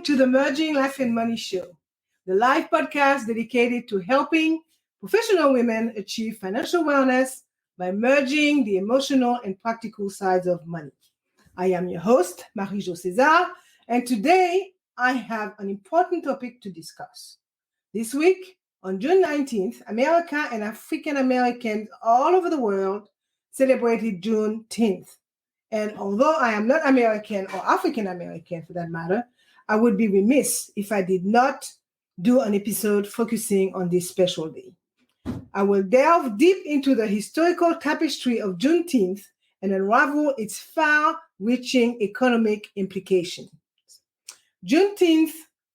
to the Merging Life and Money Show, the live podcast dedicated to helping professional women achieve financial wellness by merging the emotional and practical sides of money. I am your host, Marie-Jo César, and today I have an important topic to discuss. This week, on June 19th, America and African Americans all over the world celebrated Juneteenth. And although I am not American or African American for that matter, I would be remiss if I did not do an episode focusing on this special day. I will delve deep into the historical tapestry of Juneteenth and unravel its far-reaching economic implications. Juneteenth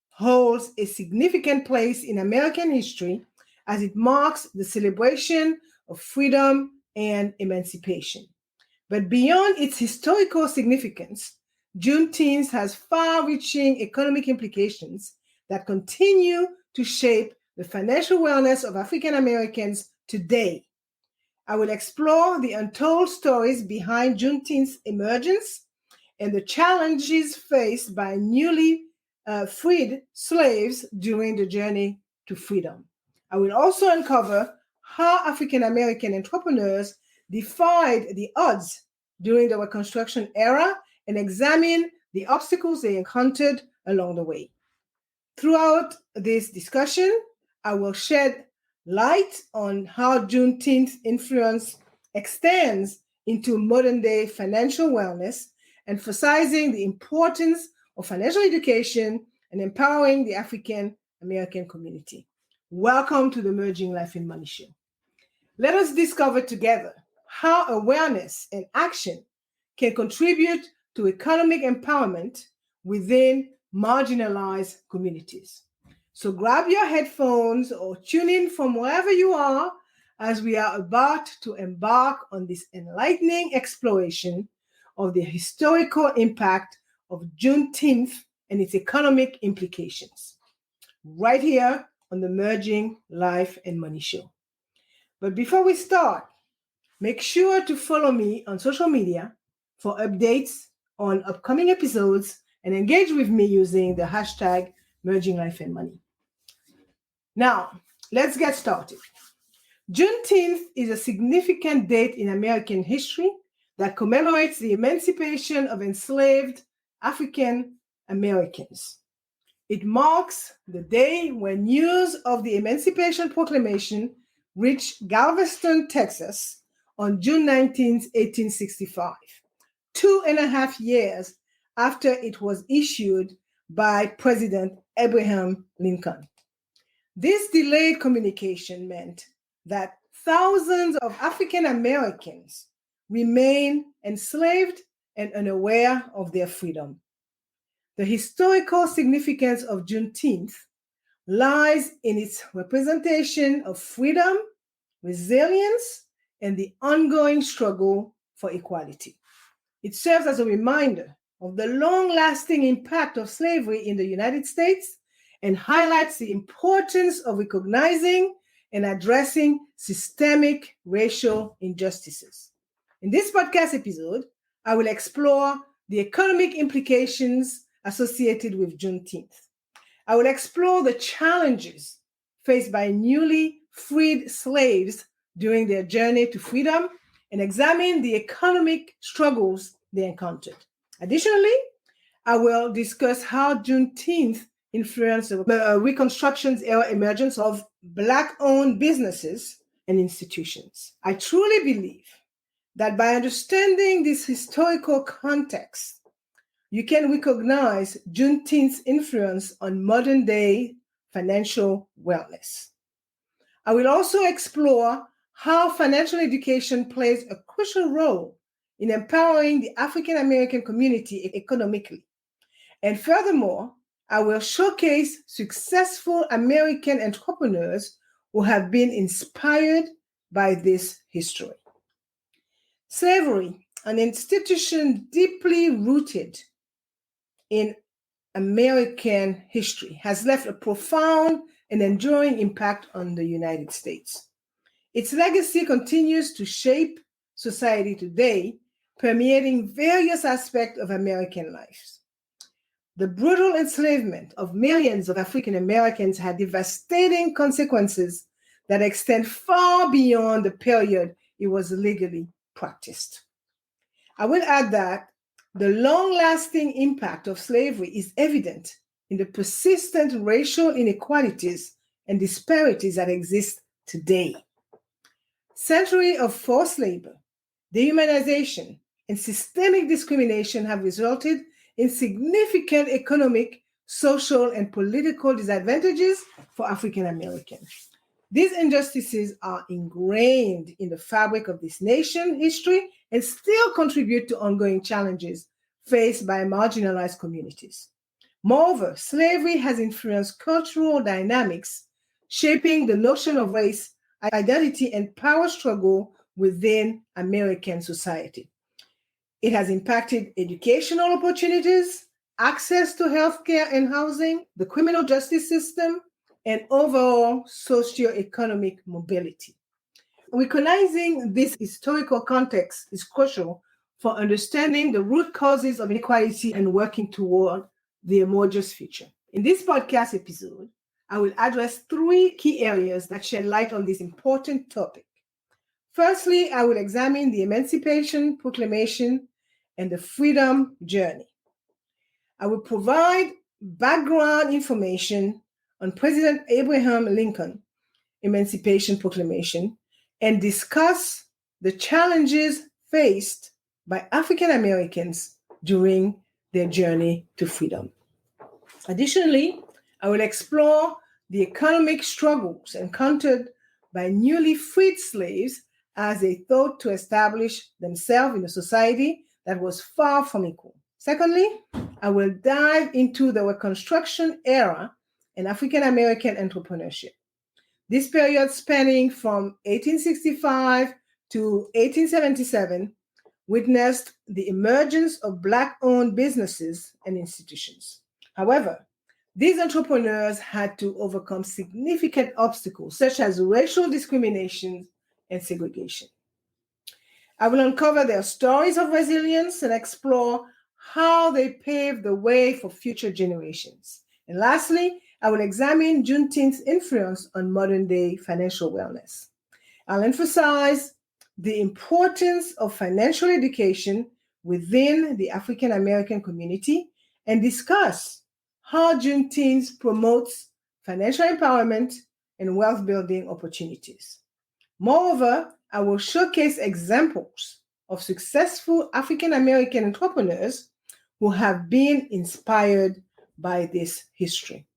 holds a significant place in American history as it marks the celebration of freedom and emancipation. But beyond its historical significance, Juneteenth has far-reaching economic implications that continue to shape the financial wellness of African Americans today. I will explore the untold stories behind Juneteenth's emergence and the challenges faced by newly freed slaves during the journey to freedom. I will also uncover how African American entrepreneurs defied the odds during the Reconstruction Era and examine the obstacles they encountered along the way. Throughout this discussion, I will shed light on how Juneteenth's influence extends into modern-day financial wellness, emphasizing the importance of financial education and empowering the African American community. Welcome to the Merging Life and Money Show. Let us discover together how awareness and action can contribute to economic empowerment within marginalized communities. So grab your headphones or tune in from wherever you are as we are about to embark on this enlightening exploration of the historical impact of Juneteenth and its economic implications, right here on the Merging Life and Money Show. But before we start, make sure to follow me on social media for updates on upcoming episodes and engage with me using the hashtag Merging Life and Money. Now, let's get started. Juneteenth is a significant date in American history that commemorates the emancipation of enslaved African Americans. It marks the day when news of the Emancipation Proclamation reached Galveston, Texas on June 19, 1865, 2.5 years after it was issued by President Abraham Lincoln. This delayed communication meant that thousands of African Americans remain enslaved and unaware of their freedom. The historical significance of Juneteenth lies in its representation of freedom, resilience, and the ongoing struggle for equality. It serves as a reminder of the long-lasting impact of slavery in the United States and highlights the importance of recognizing and addressing systemic racial injustices. In this podcast episode, I will explore the economic implications associated with Juneteenth. I will explore the challenges faced by newly freed slaves during their journey to freedom and examine the economic struggles they encountered. Additionally, I will discuss how Juneteenth influenced the Reconstruction Era emergence of Black-owned businesses and institutions. I truly believe that by understanding this historical context, you can recognize Juneteenth's influence on modern-day financial wellness. I will also explore how financial education plays a crucial role in empowering the African American community economically. And furthermore, I will showcase successful American entrepreneurs who have been inspired by this history. Slavery, an institution deeply rooted in American history, has left a profound and enduring impact on the United States. Its legacy continues to shape society today, permeating various aspects of American life. The brutal enslavement of millions of African Americans had devastating consequences that extend far beyond the period it was legally practiced. I will add that the long-lasting impact of slavery is evident in the persistent racial inequalities and disparities that exist today. Centuries of forced labor, dehumanization, and systemic discrimination have resulted in significant economic, social, and political disadvantages for African Americans. These injustices are ingrained in the fabric of this nation's history and still contribute to ongoing challenges faced by marginalized communities. Moreover, slavery has influenced cultural dynamics, shaping the notion of race, identity, and power struggle within American society. It has impacted educational opportunities, access to healthcare and housing, the criminal justice system, and overall socioeconomic mobility. Recognizing this historical context is crucial for understanding the root causes of inequality and working toward the homogeneous future. In this podcast episode, I will address 3 key areas that shed light on this important topic. Firstly, I will examine the Emancipation Proclamation and the Freedom Journey. I will provide background information on President Abraham Lincoln's Emancipation Proclamation and discuss the challenges faced by African Americans during their journey to freedom. Additionally, I will explore the economic struggles encountered by newly freed slaves as they sought to establish themselves in a society that was far from equal. Secondly, I will dive into the Reconstruction Era and African American entrepreneurship. This period, spanning from 1865 to 1877, witnessed the emergence of Black-owned businesses and institutions. However, these entrepreneurs had to overcome significant obstacles such as racial discrimination and segregation. I will uncover their stories of resilience and explore how they paved the way for future generations. And lastly, I will examine Juneteenth's influence on modern-day financial wellness. I'll emphasize the importance of financial education within the African American community and discuss how Juneteenth promotes financial empowerment and wealth building opportunities. Moreover, I will showcase examples of successful African American entrepreneurs who have been inspired by this history.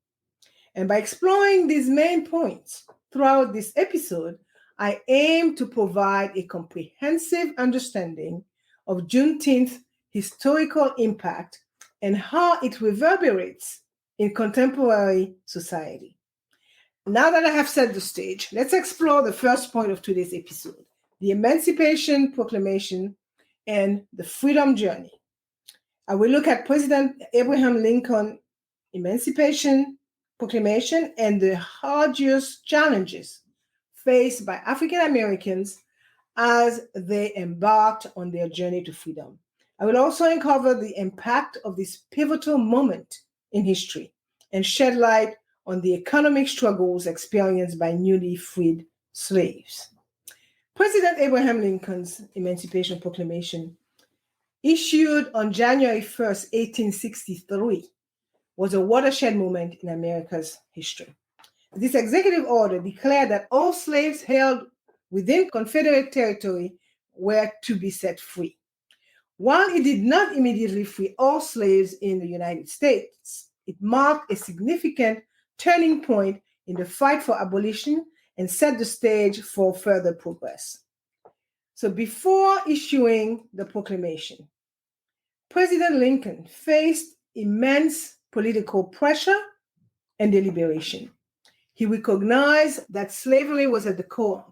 And by exploring these main points throughout this episode, I aim to provide a comprehensive understanding of Juneteenth's historical impact and how it reverberates in contemporary society. Now that I have set the stage, let's explore the first point of today's episode, the Emancipation Proclamation and the Freedom Journey. I will look at President Abraham Lincoln's Emancipation Proclamation and the arduous challenges faced by African Americans as they embarked on their journey to freedom. I will also uncover the impact of this pivotal moment in history and shed light on the economic struggles experienced by newly freed slaves. President Abraham Lincoln's Emancipation Proclamation, issued on January 1st, 1863, was a watershed moment in America's history. This executive order declared that all slaves held within Confederate territory were to be set free. While it did not immediately free all slaves in the United States, it marked a significant turning point in the fight for abolition and set the stage for further progress. So before issuing the proclamation, President Lincoln faced immense political pressure and deliberation. He recognized that slavery was at the core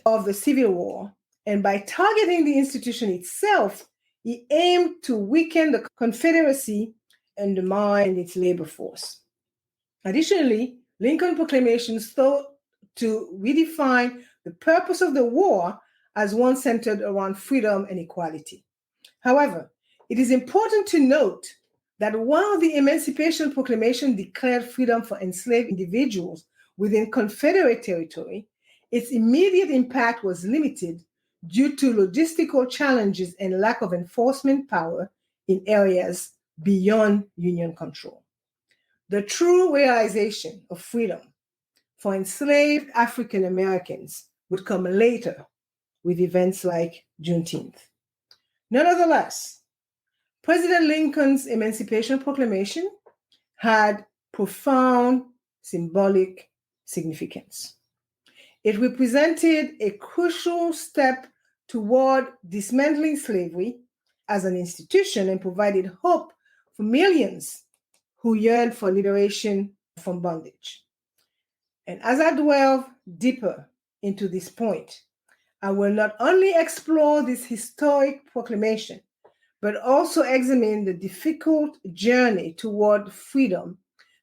of the Civil War, and by targeting the institution itself, he aimed to weaken the Confederacy and undermine its labor force. Additionally, Lincoln Proclamation sought to redefine the purpose of the war as one centered around freedom and equality. However, it is important to note that while the Emancipation Proclamation declared freedom for enslaved individuals within Confederate territory, its immediate impact was limited due to logistical challenges and lack of enforcement power in areas beyond Union control. The true realization of freedom for enslaved African Americans would come later with events like Juneteenth. Nonetheless, President Lincoln's Emancipation Proclamation had profound symbolic significance. It represented a crucial step toward dismantling slavery as an institution and provided hope for millions who yearned for liberation from bondage. And as I delve deeper into this point, I will not only explore this historic proclamation, but also examine the difficult journey toward freedom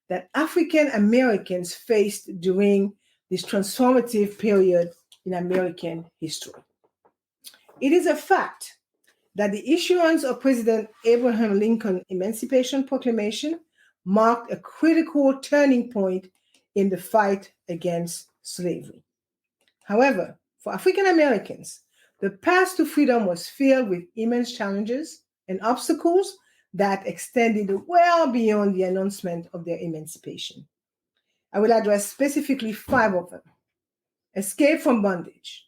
that African Americans faced during this transformative period in American history. It is a fact that the issuance of President Abraham Lincoln's Emancipation Proclamation marked a critical turning point in the fight against slavery. However, for African Americans, the path to freedom was filled with immense challenges and obstacles that extended well beyond the announcement of their emancipation. I will address specifically 5 of them. Escape from bondage.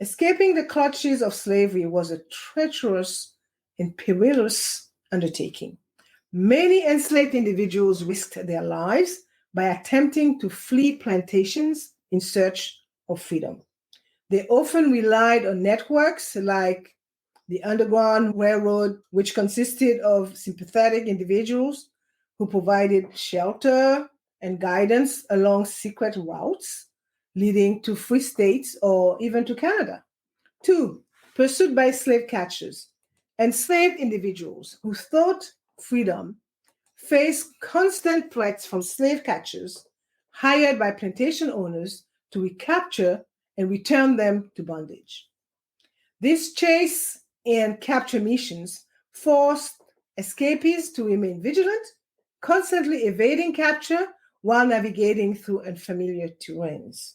Escaping the clutches of slavery was a treacherous and perilous undertaking. Many enslaved individuals risked their lives by attempting to flee plantations in search of freedom. They often relied on networks like the Underground Railroad, which consisted of sympathetic individuals who provided shelter and guidance along secret routes leading to free states or even to Canada. 2, pursuit by slave catchers. Enslaved individuals who sought freedom faced constant threats from slave catchers hired by plantation owners to recapture and return them to bondage. This chase and capture missions forced escapees to remain vigilant, constantly evading capture while navigating through unfamiliar terrains.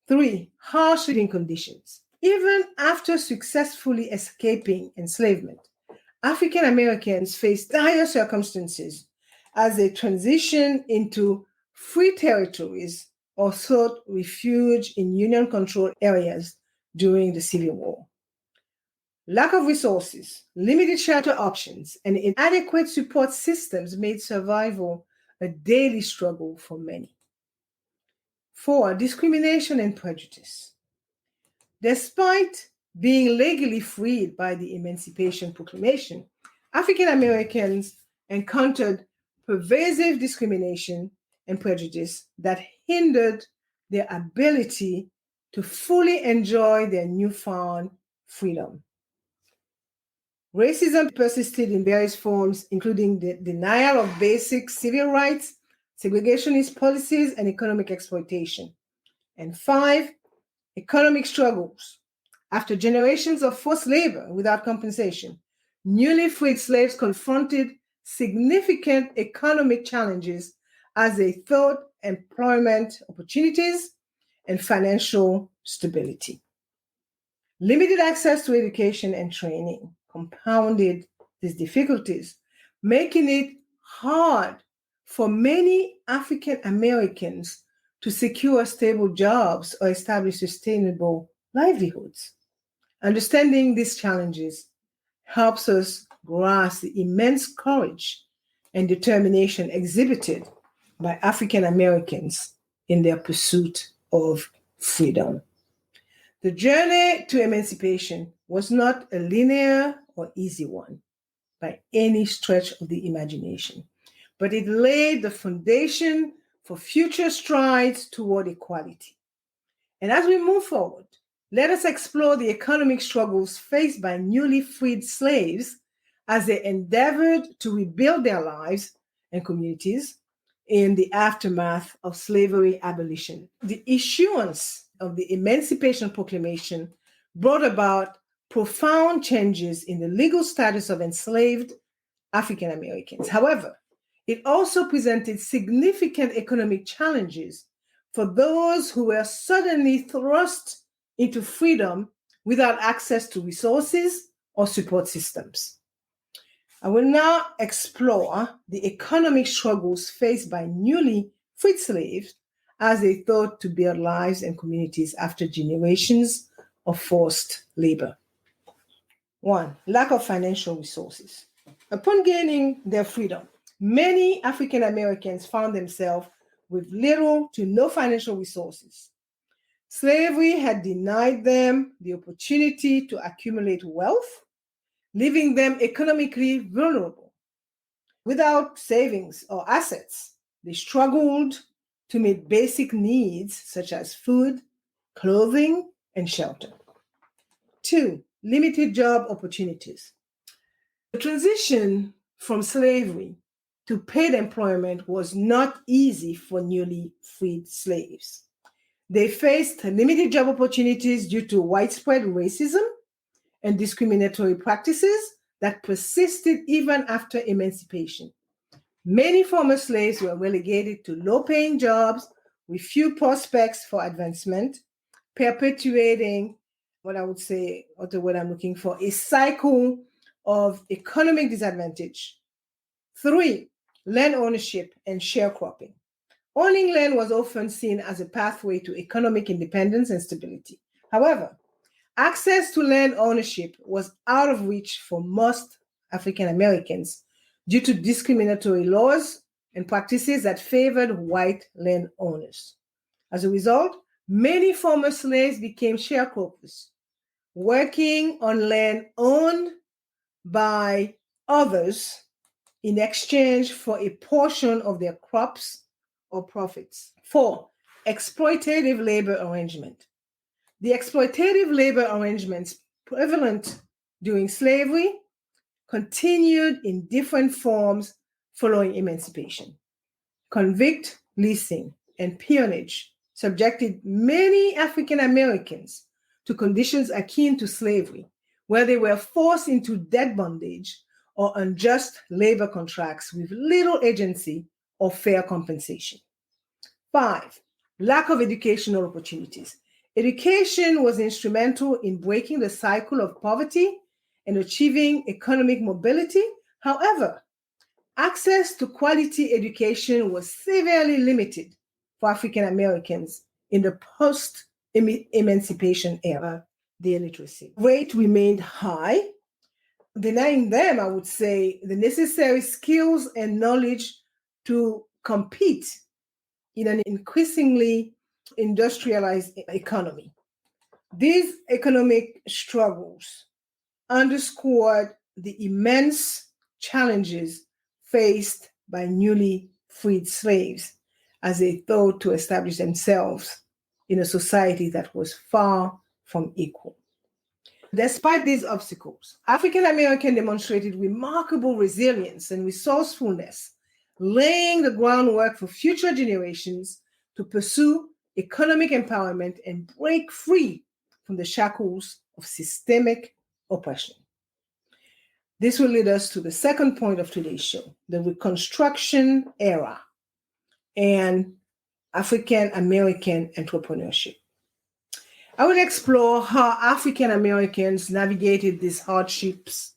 3, harsh living conditions. Even after successfully escaping enslavement, African Americans faced dire circumstances as they transitioned into free territories or sought refuge in Union-controlled areas during the Civil War. Lack of resources, limited shelter options, and inadequate support systems made survival a daily struggle for many. 4, discrimination and prejudice. Despite being legally freed by the Emancipation Proclamation, African Americans encountered pervasive discrimination and prejudice that hindered their ability to fully enjoy their newfound freedom. Racism persisted in various forms, including the denial of basic civil rights, segregationist policies, and economic exploitation. And 5, economic struggles. After generations of forced labor without compensation, newly freed slaves confronted significant economic challenges as they sought employment opportunities and financial stability. Limited access to education and training compounded these difficulties, making it hard for many African Americans to secure stable jobs or establish sustainable livelihoods. Understanding these challenges helps us grasp the immense courage and determination exhibited by African Americans in their pursuit of freedom. The journey to emancipation was not a linear or easy one by any stretch of the imagination, but it laid the foundation for future strides toward equality. And as we move forward, let us explore the economic struggles faced by newly freed slaves as they endeavored to rebuild their lives and communities in the aftermath of slavery abolition. The issuance of the Emancipation Proclamation brought about profound changes in the legal status of enslaved African Americans. However, it also presented significant economic challenges for those who were suddenly thrust into freedom without access to resources or support systems. I will now explore the economic struggles faced by newly freed slaves as they thought to build lives and communities after generations of forced labor. 1. Lack of financial resources. Upon gaining their freedom, many African Americans found themselves with little to no financial resources. Slavery had denied them the opportunity to accumulate wealth, leaving them economically vulnerable. Without savings or assets, they struggled to meet basic needs such as food, clothing, and shelter. 2. Limited job opportunities. The transition from slavery to paid employment was not easy for newly freed slaves. They faced limited job opportunities due to widespread racism and discriminatory practices that persisted even after emancipation. Many former slaves were relegated to low-paying jobs with few prospects for advancement, perpetuating what I would say, or the word I'm looking for, a cycle of economic disadvantage. 3. Land ownership and sharecropping. Owning land was often seen as a pathway to economic independence and stability. However, access to land ownership was out of reach for most African Americans due to discriminatory laws and practices that favored white landowners. As a result, many former slaves became sharecroppers, working on land owned by others in exchange for a portion of their crops or profits. 4. Exploitative labor arrangement. The exploitative labor arrangements prevalent during slavery continued in different forms following emancipation. Convict leasing and peonage subjected many African Americans to conditions akin to slavery, where they were forced into debt bondage or unjust labor contracts with little agency or fair compensation. 5. Lack of educational opportunities. Education was instrumental in breaking the cycle of poverty and achieving economic mobility. However, access to quality education was severely limited for African Americans in the post-emancipation era. The illiteracy rate remained high, denying them, I would say, the necessary skills and knowledge to compete in an increasingly industrialized economy. These economic struggles underscored the immense challenges faced by newly freed slaves as they thought to establish themselves in a society that was far from equal. Despite these obstacles, African Americans demonstrated remarkable resilience and resourcefulness, laying the groundwork for future generations to pursue economic empowerment and break free from the shackles of systemic oppression. This will lead us to the second point of today's show, the Reconstruction Era and African American entrepreneurship. I will explore how African Americans navigated these hardships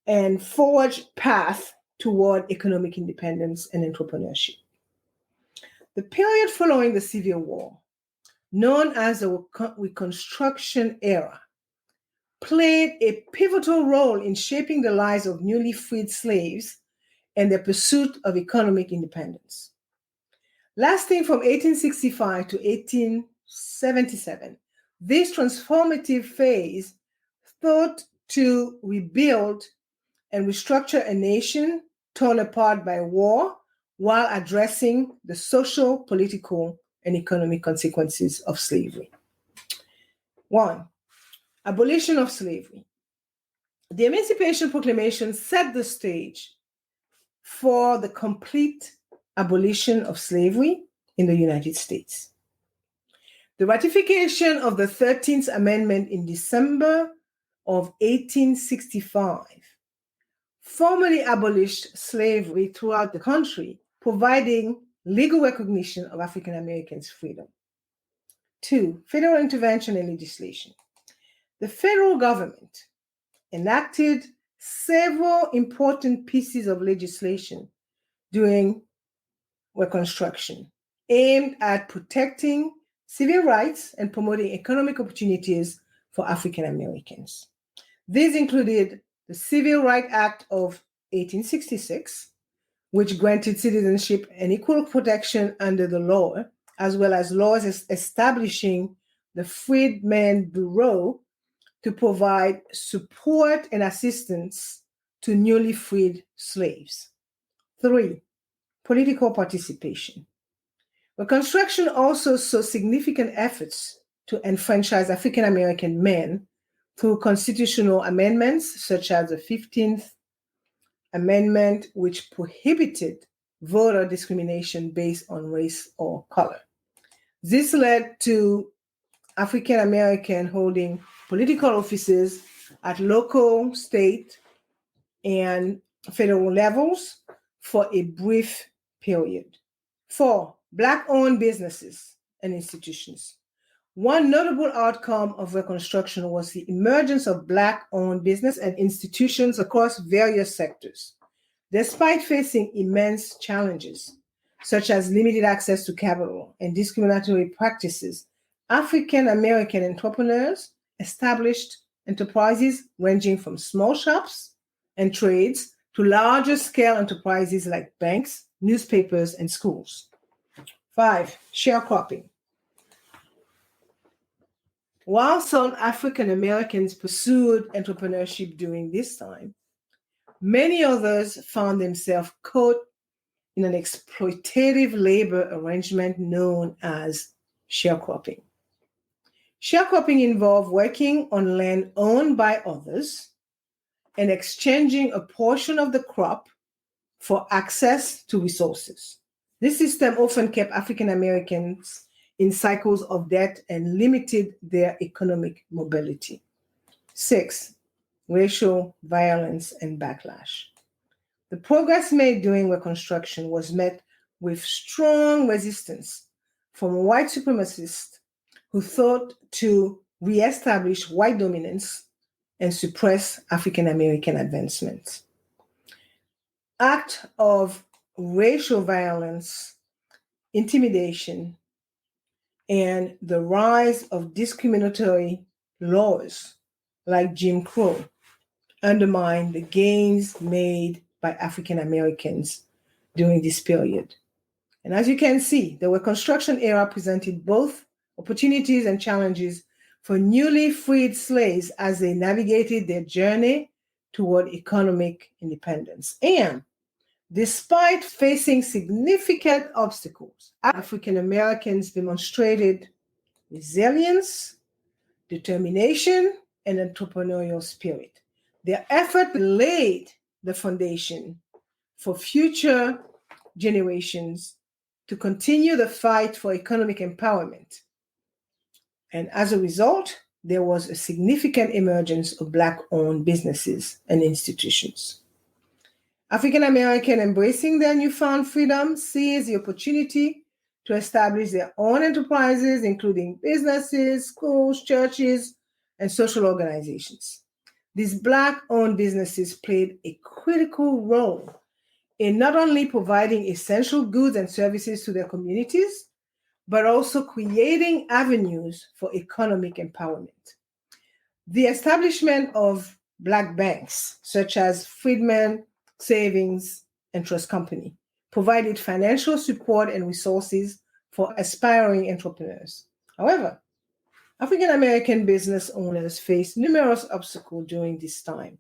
and forged path toward economic independence and entrepreneurship. The period following the Civil War, known as the Reconstruction Era, played a pivotal role in shaping the lives of newly freed slaves and their pursuit of economic independence. Lasting from 1865 to 1877, this transformative phase sought to rebuild and restructure a nation torn apart by war while addressing the social, political, and economic consequences of slavery. 1. Abolition of slavery. The Emancipation Proclamation set the stage for the complete abolition of slavery in the United States. The ratification of the 13th Amendment in December of 1865 formally abolished slavery throughout the country, providing legal recognition of African Americans' freedom. 2. Federal intervention and legislation. The federal government enacted several important pieces of legislation during Reconstruction aimed at protecting civil rights and promoting economic opportunities for African Americans. These included the Civil Rights Act of 1866, which granted citizenship and equal protection under the law, as well as laws establishing the Freedmen's Bureau to provide support and assistance to newly freed slaves. 3. Political participation. Reconstruction also saw significant efforts to enfranchise African American men through constitutional amendments, such as the 15th Amendment, which prohibited voter discrimination based on race or color. This led to African Americans holding political offices at local, state, and federal levels for a brief period. 4. Black-owned businesses and institutions. One notable outcome of Reconstruction was the emergence of Black-owned business and institutions across various sectors. Despite facing immense challenges, such as limited access to capital and discriminatory practices, African American entrepreneurs established enterprises ranging from small shops and trades to larger scale enterprises like banks, newspapers, and schools. 5. Sharecropping. While some African Americans pursued entrepreneurship during this time, many others found themselves caught in an exploitative labor arrangement known as sharecropping. Sharecropping involved working on land owned by others and exchanging a portion of the crop for access to resources. This system often kept African Americans in cycles of debt and limited their economic mobility. 6. Racial violence and backlash. The progress made during Reconstruction was met with strong resistance from white supremacists who sought to reestablish white dominance and suppress African American advancements. Acts of racial violence, intimidation, and the rise of discriminatory laws like Jim Crow undermined the gains made by African Americans during this period. And as you can see, the Reconstruction era presented both opportunities and challenges for newly freed slaves as they navigated their journey toward economic independence. And despite facing significant obstacles, African Americans demonstrated resilience, determination, and entrepreneurial spirit. Their effort laid the foundation for future generations to continue the fight for economic empowerment. And as a result, there was a significant emergence of Black-owned businesses and institutions. African Americans embracing their newfound freedom seized the opportunity to establish their own enterprises, including businesses, schools, churches, and social organizations. These Black-owned businesses played a critical role in not only providing essential goods and services to their communities, but also creating avenues for economic empowerment. The establishment of Black banks, such as Freedmen Savings and Trust Company, provided financial support and resources for aspiring entrepreneurs. However, African American business owners faced numerous obstacles during this time,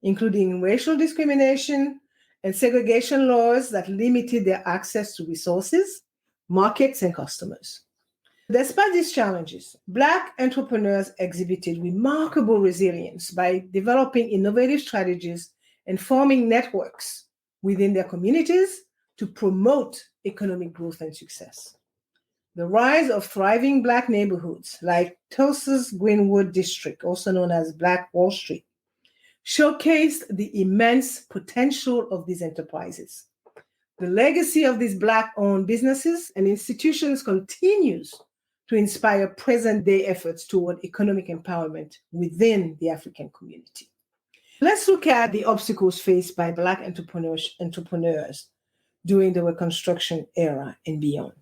including racial discrimination and segregation laws that limited their access to resources, markets, and customers. Despite these challenges, Black entrepreneurs exhibited remarkable resilience by developing innovative strategies and forming networks within their communities to promote economic growth and success. The rise of thriving Black neighborhoods like Tulsa's Greenwood District, also known as Black Wall Street, showcased the immense potential of these enterprises. The legacy of these Black-owned businesses and institutions continues to inspire present-day efforts toward economic empowerment within the African community. Let's look at the obstacles faced by Black entrepreneurs during the Reconstruction era and beyond.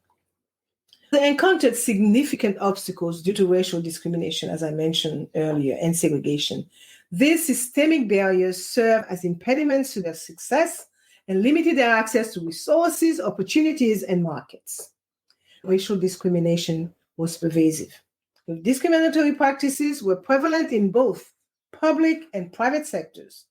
They encountered significant obstacles due to racial discrimination, as I mentioned earlier, and segregation. These systemic barriers serve as impediments to their success and limited their access to resources, opportunities, and markets. Racial discrimination was pervasive. Discriminatory practices were prevalent in both public and private sectors.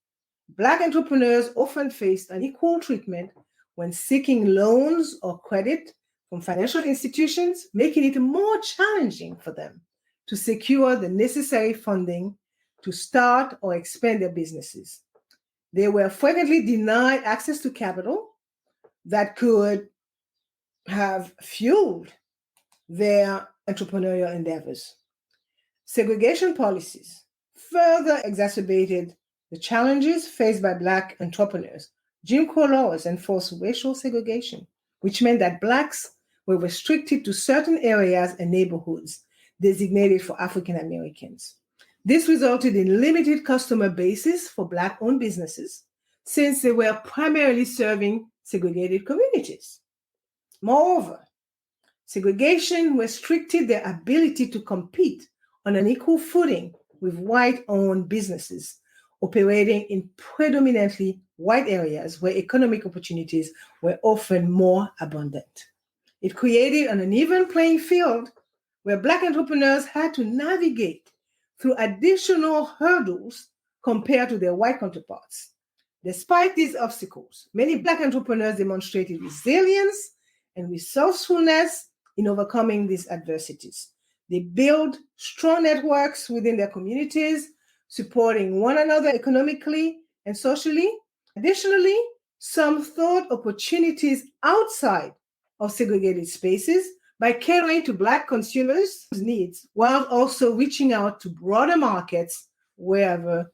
Black entrepreneurs often faced unequal treatment when seeking loans or credit from financial institutions, making it more challenging for them to secure the necessary funding to start or expand their businesses. They were frequently denied access to capital that could have fueled their entrepreneurial endeavors. Segregation policies further exacerbated the challenges faced by Black entrepreneurs. Jim Crow laws enforced racial segregation, which meant that Blacks were restricted to certain areas and neighborhoods designated for African Americans. This resulted in limited customer bases for Black-owned businesses, since they were primarily serving segregated communities. Moreover, segregation restricted their ability to compete on an equal footing with white-owned businesses operating in predominantly white areas where economic opportunities were often more abundant. It created an uneven playing field where Black entrepreneurs had to navigate through additional hurdles compared to their white counterparts. Despite these obstacles, many Black entrepreneurs demonstrated resilience and resourcefulness in overcoming these adversities. They built strong networks within their communities, supporting one another economically and socially. Additionally, some sought opportunities outside of segregated spaces by catering to Black consumers' needs while also reaching out to broader markets wherever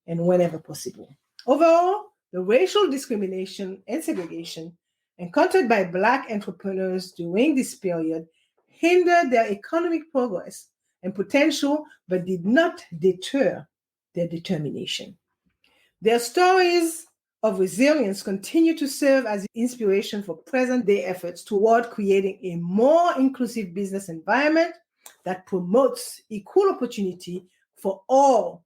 and whenever possible. Overall, the racial discrimination and segregation encountered by Black entrepreneurs during this period hindered their economic progress and potential, but did not deter their determination. Their stories of resilience continue to serve as inspiration for present-day efforts toward creating a more inclusive business environment that promotes equal opportunity for all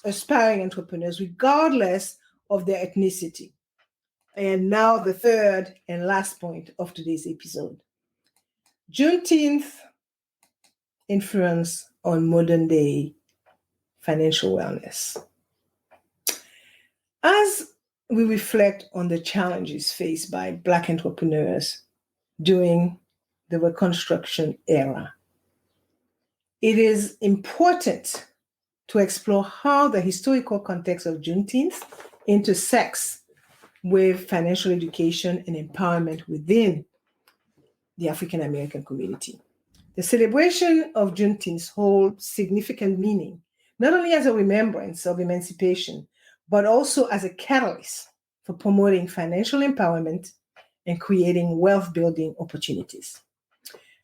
aspiring entrepreneurs, regardless of their ethnicity. And now the third and last point of today's episode. Juneteenth influence on modern-day financial wellness. As we reflect on the challenges faced by Black entrepreneurs during the Reconstruction era, it is important to explore how the historical context of Juneteenth intersects with financial education and empowerment within the African American community. The celebration of Juneteenth holds significant meaning, not only as a remembrance of emancipation, but also as a catalyst for promoting financial empowerment and creating wealth-building opportunities.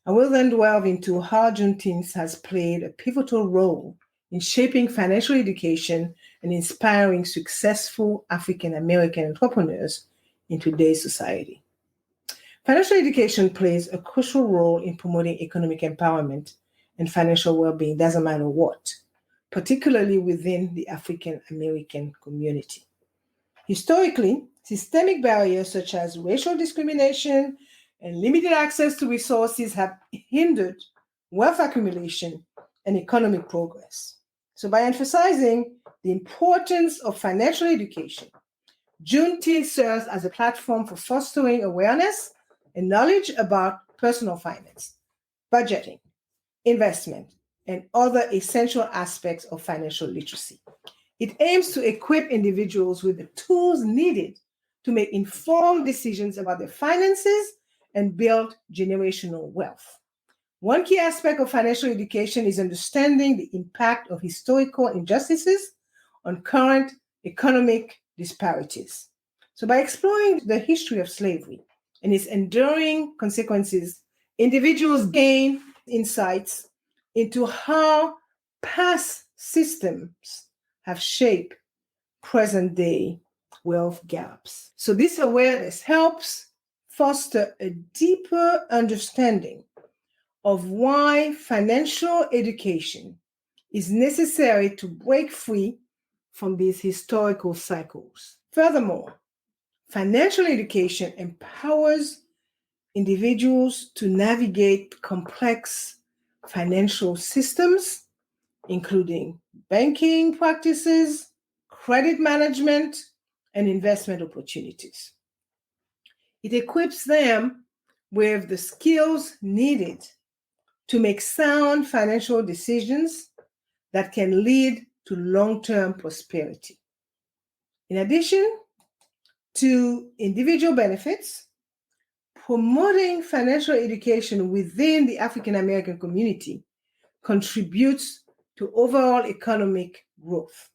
I will then delve into how Juneteenth has played a pivotal role in shaping financial education and inspiring successful African American entrepreneurs in today's society. Financial education plays a crucial role in promoting economic empowerment and financial well-being, doesn't matter what, particularly within the African American community. Historically, systemic barriers such as racial discrimination and limited access to resources have hindered wealth accumulation and economic progress. So by emphasizing the importance of financial education, Juneteenth serves as a platform for fostering awareness and knowledge about personal finance, budgeting, investment, and other essential aspects of financial literacy. It aims to equip individuals with the tools needed to make informed decisions about their finances and build generational wealth. One key aspect of financial education is understanding the impact of historical injustices on current economic disparities. So by exploring the history of slavery and its enduring consequences, individuals gain insights into how past systems have shaped present-day wealth gaps. So this awareness helps foster a deeper understanding of why financial education is necessary to break free from these historical cycles. Furthermore, financial education empowers individuals to navigate complex financial systems, including banking practices, credit management, and investment opportunities. It equips them with the skills needed to make sound financial decisions that can lead to long-term prosperity. In addition to individual benefits, promoting financial education within the African American community contributes to overall economic growth,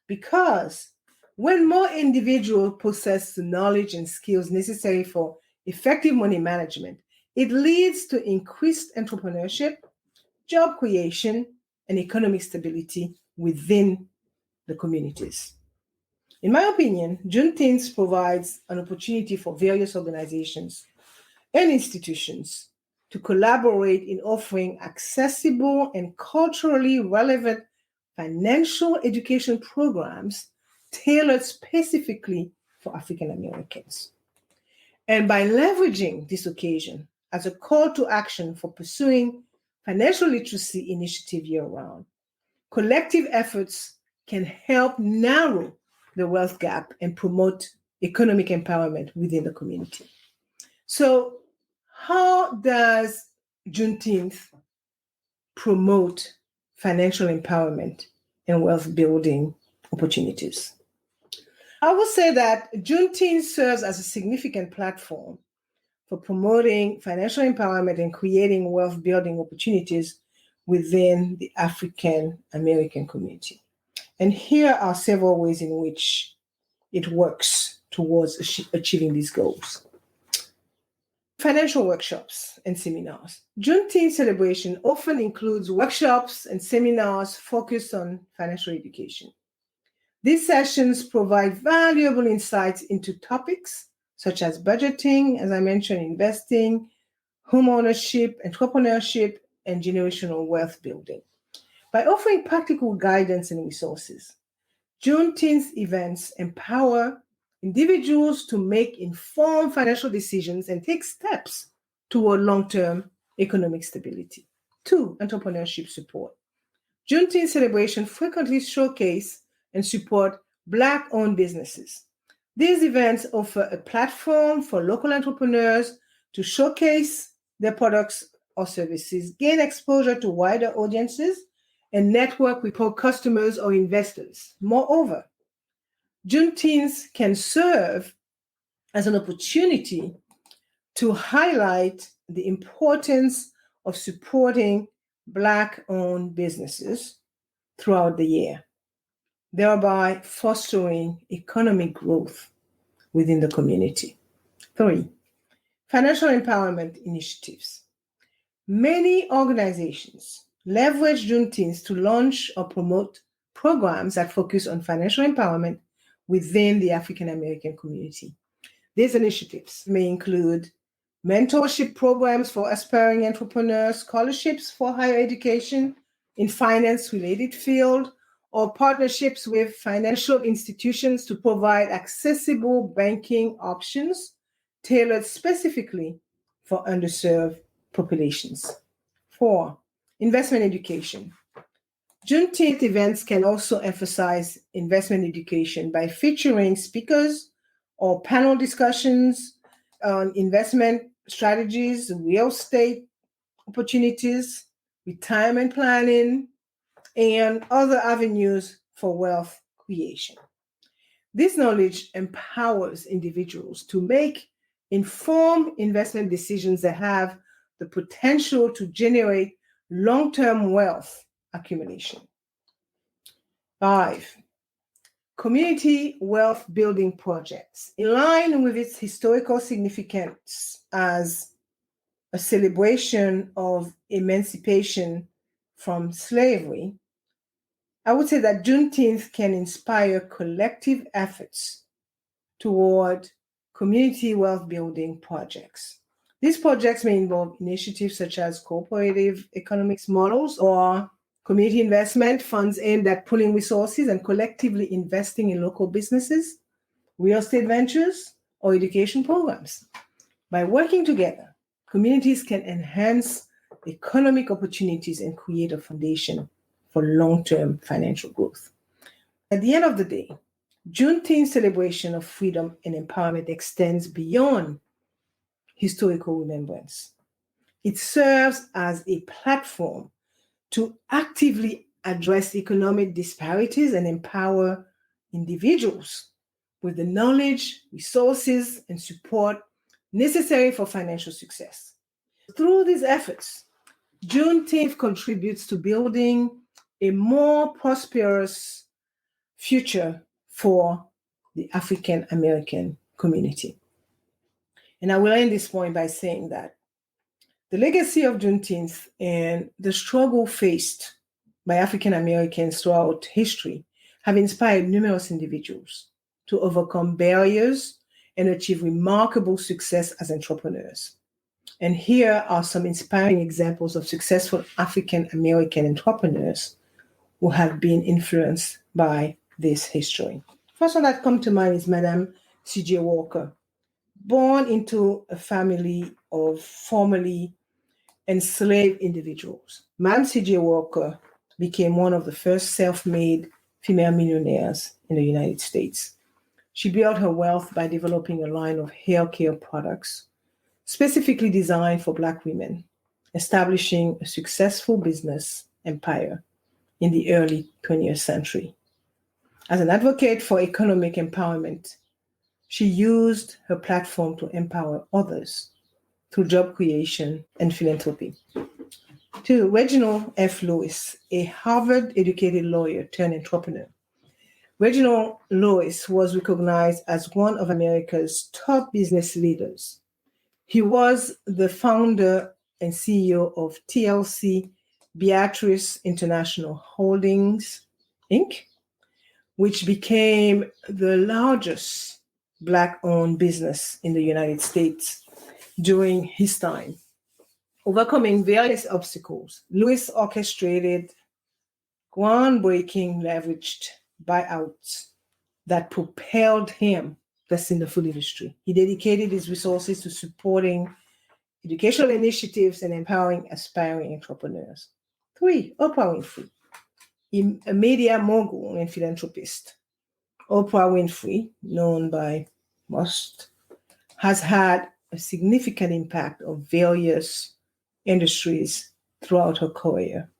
because when more individuals possess the knowledge and skills necessary for effective money management, it leads to increased entrepreneurship, job creation, and economic stability within the communities. In my opinion, Juneteenth provides an opportunity for various organizations and institutions to collaborate in offering accessible and culturally relevant financial education programs tailored specifically for African Americans. And by leveraging this occasion as a call to action for pursuing financial literacy initiative year-round, collective efforts can help narrow the wealth gap and promote economic empowerment within the community. So, how does Juneteenth promote financial empowerment and wealth building opportunities? I would say that Juneteenth serves as a significant platform for promoting financial empowerment and creating wealth building opportunities within the African American community. And here are several ways in which it works towards achieving these goals. Financial workshops and seminars. Juneteenth celebration often includes workshops and seminars focused on financial education. These sessions provide valuable insights into topics such as budgeting, as I mentioned, investing, home ownership, entrepreneurship, and generational wealth building. By offering practical guidance and resources, Juneteenth events empower individuals to make informed financial decisions and take steps toward long-term economic stability. 2, entrepreneurship support. Juneteenth celebration frequently showcase and support Black-owned businesses. These events offer a platform for local entrepreneurs to showcase their products or services, gain exposure to wider audiences, and network with customers or investors. Moreover, Juneteenth can serve as an opportunity to highlight the importance of supporting Black-owned businesses throughout the year, thereby fostering economic growth within the community. 3, financial empowerment initiatives. Many organizations leverage Juneteenth to launch or promote programs that focus on financial empowerment within the African American community. These initiatives may include mentorship programs for aspiring entrepreneurs, scholarships for higher education in finance-related field, or partnerships with financial institutions to provide accessible banking options tailored specifically for underserved populations. 4, investment education. Juneteenth events can also emphasize investment education by featuring speakers or panel discussions on investment strategies, real estate opportunities, retirement planning, and other avenues for wealth creation. This knowledge empowers individuals to make informed investment decisions that have the potential to generate long-term wealth accumulation. 5, community wealth building projects. In line with its historical significance as a celebration of emancipation from slavery, I would say that Juneteenth can inspire collective efforts toward community wealth building projects. These projects may involve initiatives such as cooperative economics models or community investment funds aimed at pooling resources and collectively investing in local businesses, real estate ventures, or education programs. By working together, communities can enhance economic opportunities and create a foundation for long-term financial growth. At the end of the day, Juneteenth celebration of freedom and empowerment extends beyond historical remembrance. It serves as a platform to actively address economic disparities and empower individuals with the knowledge, resources, and support necessary for financial success. Through these efforts, Juneteenth contributes to building a more prosperous future for the African American community. And I will end this point by saying that the legacy of Juneteenth and the struggle faced by African Americans throughout history have inspired numerous individuals to overcome barriers and achieve remarkable success as entrepreneurs. And here are some inspiring examples of successful African American entrepreneurs who have been influenced by this history. First one that comes to mind is Madame C.J. Walker. Born into a family of formerly enslaved individuals, Madame C.J. Walker became one of the first self-made female millionaires in the United States. She built her wealth by developing a line of hair care products specifically designed for Black women, establishing a successful business empire in the early 20th century. As an advocate for economic empowerment, she used her platform to empower others through job creation and philanthropy. 2, Reginald F. Lewis, a Harvard-educated lawyer turned entrepreneur. Reginald Lewis was recognized as one of America's top business leaders. He was the founder and CEO of TLC Beatrice International Holdings, Inc., which became the largest Black-owned business in the United States during his time. Overcoming various obstacles, Lewis orchestrated groundbreaking leveraged buyouts that propelled him in the food industry. He dedicated his resources to supporting educational initiatives and empowering aspiring entrepreneurs. 3, Oprah Winfrey, a media mogul and philanthropist. Oprah Winfrey, known by most, has had a significant impact on various industries throughout her career.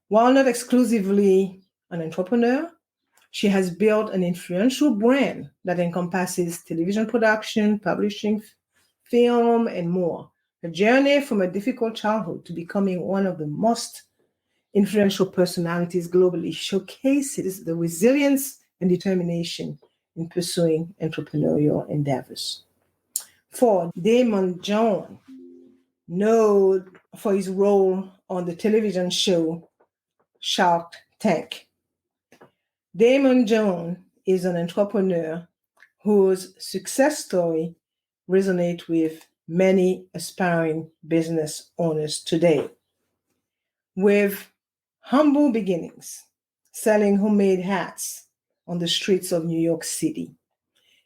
While not exclusively an entrepreneur, she has built an influential brand that encompasses television production, publishing, film, and more. Her journey from a difficult childhood to becoming one of the most influential personalities globally showcases the resilience and determination in pursuing entrepreneurial endeavors. 4, Damon Jones, known for his role on the television show Shark Tank. Damon Jones is an entrepreneur whose success story resonates with many aspiring business owners today. With humble beginnings, selling homemade hats on the streets of New York City,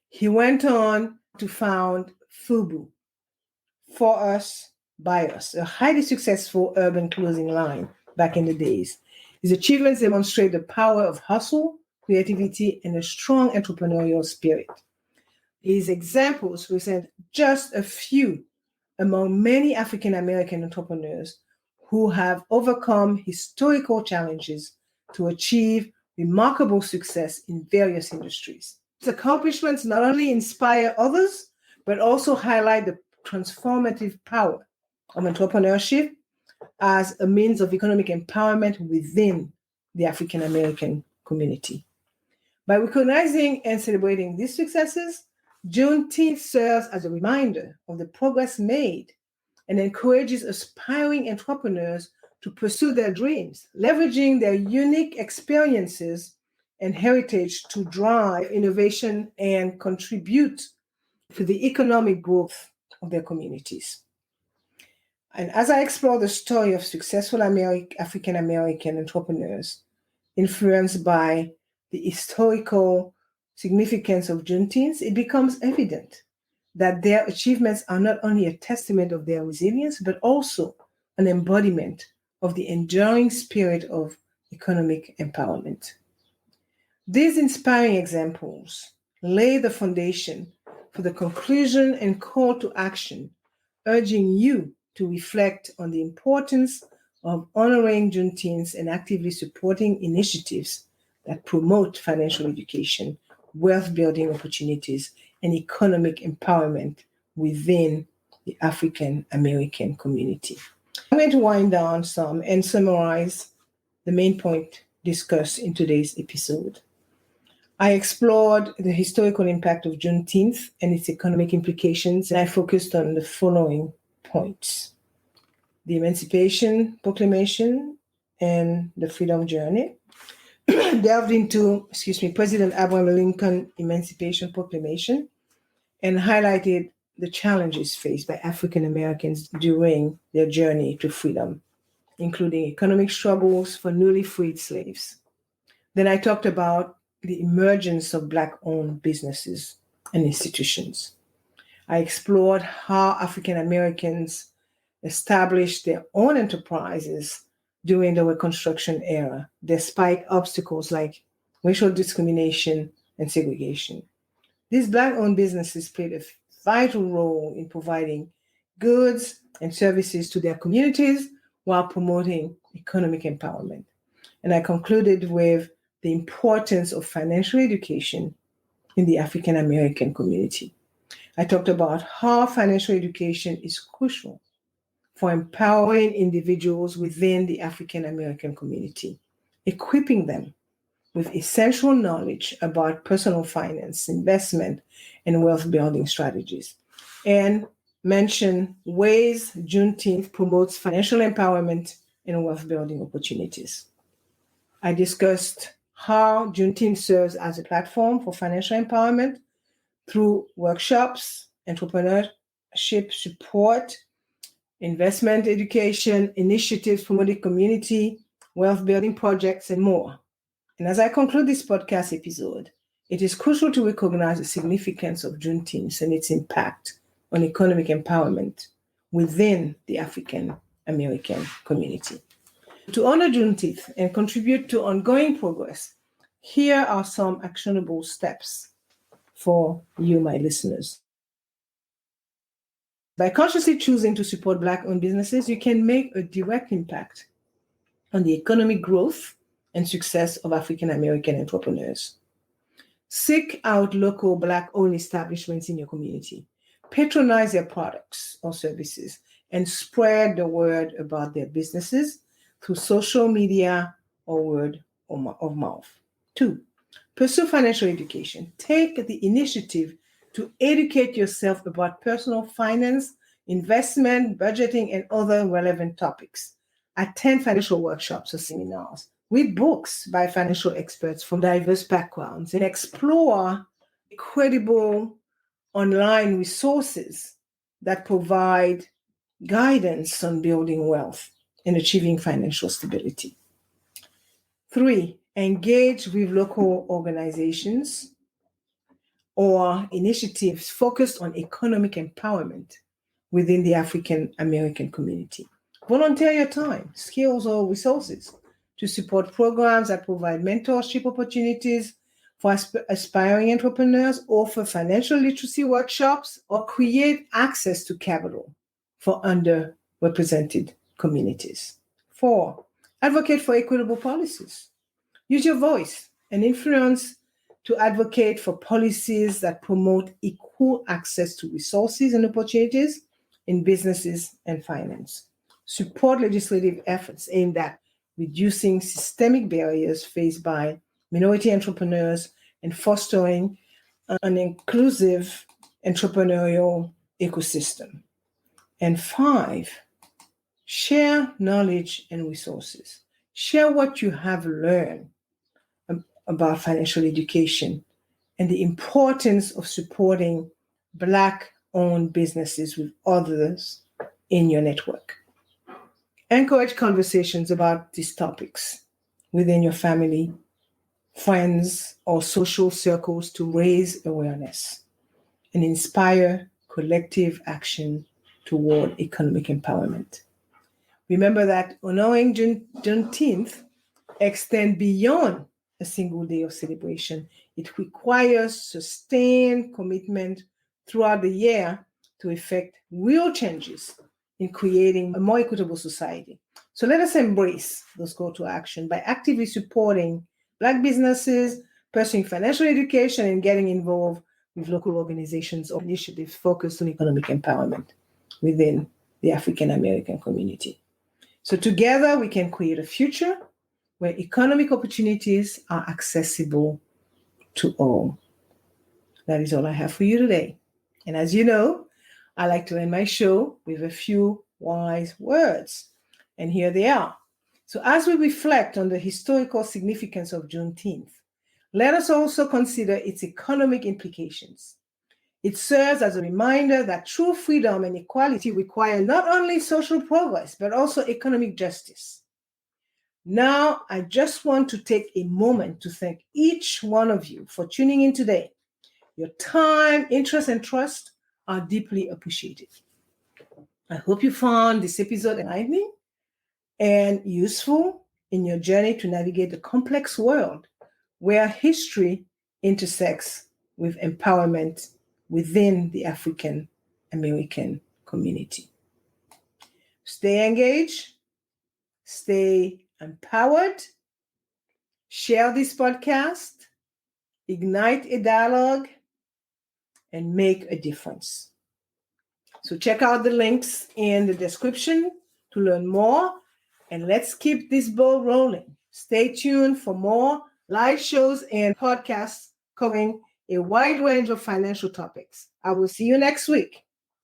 he went on to found FUBU, For Us, By Us, a highly successful urban clothing line back in the days. His achievements demonstrate the power of hustle, creativity, and a strong entrepreneurial spirit. These examples present just a few among many African American entrepreneurs who have overcome historical challenges to achieve remarkable success in various industries. These accomplishments not only inspire others, but also highlight the transformative power of entrepreneurship as a means of economic empowerment within the African American community. By recognizing and celebrating these successes, Juneteenth serves as a reminder of the progress made and encourages aspiring entrepreneurs to pursue their dreams, leveraging their unique experiences and heritage to drive innovation and contribute to the economic growth of their communities. And as I explore the story of successful African American entrepreneurs influenced by the historical significance of Juneteenth, it becomes evident that their achievements are not only a testament of their resilience, but also an embodiment of the enduring spirit of economic empowerment. These inspiring examples lay the foundation for the conclusion and call to action, urging you to reflect on the importance of honoring Juneteenth and actively supporting initiatives that promote financial education, wealth building opportunities, and economic empowerment within the African American community. I'm going to wind down some and summarize the main point discussed in today's episode. I explored the historical impact of Juneteenth and its economic implications, and I focused on the following points: the Emancipation Proclamation and the Freedom Journey. Delved into, President Abraham Lincoln's Emancipation Proclamation and highlighted the challenges faced by African Americans during their journey to freedom, including economic struggles for newly freed slaves. Then I talked about the emergence of Black-owned businesses and institutions. I explored how African Americans established their own enterprises during the Reconstruction Era, despite obstacles like racial discrimination and segregation. These Black-owned businesses played a vital role in providing goods and services to their communities while promoting economic empowerment. And I concluded with the importance of financial education in the African American community. I talked about how financial education is crucial for empowering individuals within the African American community, equipping them with essential knowledge about personal finance, investment, and wealth building strategies, and mention ways Juneteenth promotes financial empowerment and wealth building opportunities. I discussed how Juneteenth serves as a platform for financial empowerment through workshops, entrepreneurship support, investment education, initiatives promoting community, wealth building projects, and more. And as I conclude this podcast episode, it is crucial to recognize the significance of Juneteenth and its impact on economic empowerment within the African American community. To honor Juneteenth and contribute to ongoing progress, here are some actionable steps for you, my listeners. By consciously choosing to support Black-owned businesses, you can make a direct impact on the economic growth and success of African American entrepreneurs. Seek out local Black-owned establishments in your community. Patronize their products or services and spread the word about their businesses through social media or word of mouth. 2, pursue financial education. Take the initiative to educate yourself about personal finance, investment, budgeting, and other relevant topics. Attend financial workshops or seminars. Read books by financial experts from diverse backgrounds and explore credible online resources that provide guidance on building wealth and achieving financial stability. 3, engage with local organizations or initiatives focused on economic empowerment within the African American community. Volunteer your time, skills, or resources to support programs that provide mentorship opportunities for aspiring entrepreneurs, offer financial literacy workshops, or create access to capital for underrepresented communities. 4, advocate for equitable policies. Use your voice and influence to advocate for policies that promote equal access to resources and opportunities in businesses and finance. Support legislative efforts aimed at reducing systemic barriers faced by minority entrepreneurs and fostering an inclusive entrepreneurial ecosystem. And 5, share knowledge and resources. Share what you have learned about financial education and the importance of supporting Black-owned businesses with others in your network. Encourage conversations about these topics within your family, friends, or social circles to raise awareness and inspire collective action toward economic empowerment. Remember that honoring Juneteenth extends beyond a single day of celebration. It requires sustained commitment throughout the year to effect real changes in creating a more equitable society. So let us embrace those call to action by actively supporting Black businesses, pursuing financial education, and getting involved with local organizations or initiatives focused on economic empowerment within the African American community. So together we can create a future where economic opportunities are accessible to all. That is all I have for you today. And as you know, I like to end my show with a few wise words. And here they are. So as we reflect on the historical significance of Juneteenth, let us also consider its economic implications. It serves as a reminder that true freedom and equality require not only social progress, but also economic justice. Now, I just want to take a moment to thank each one of you for tuning in today. Your time, interest, and trust are deeply appreciated. I hope you found this episode enlightening and useful in your journey to navigate the complex world where history intersects with empowerment within the African American community. Stay engaged, stay empowered, share this podcast, ignite a dialogue, and make a difference. So check out the links in the description to learn more, and let's keep this ball rolling. Stay tuned for more live shows and podcasts covering a wide range of financial topics. I will see you next week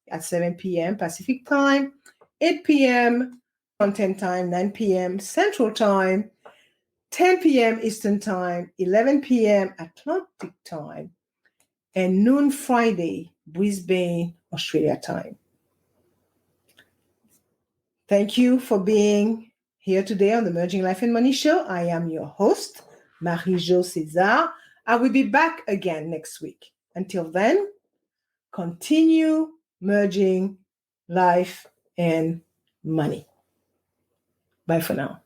at 7 p.m. Pacific Time, 8 p.m. Mountain Time, 9 p.m. Central Time, 10 p.m. Eastern Time, 11 p.m. Atlantic Time, and noon Friday, Brisbane, Australia time. Thank you for being here today on the Merging Life and Money Show. I am your host, Marie-Jo César. I will be back again next week. Until then, continue merging life and money. Bye for now.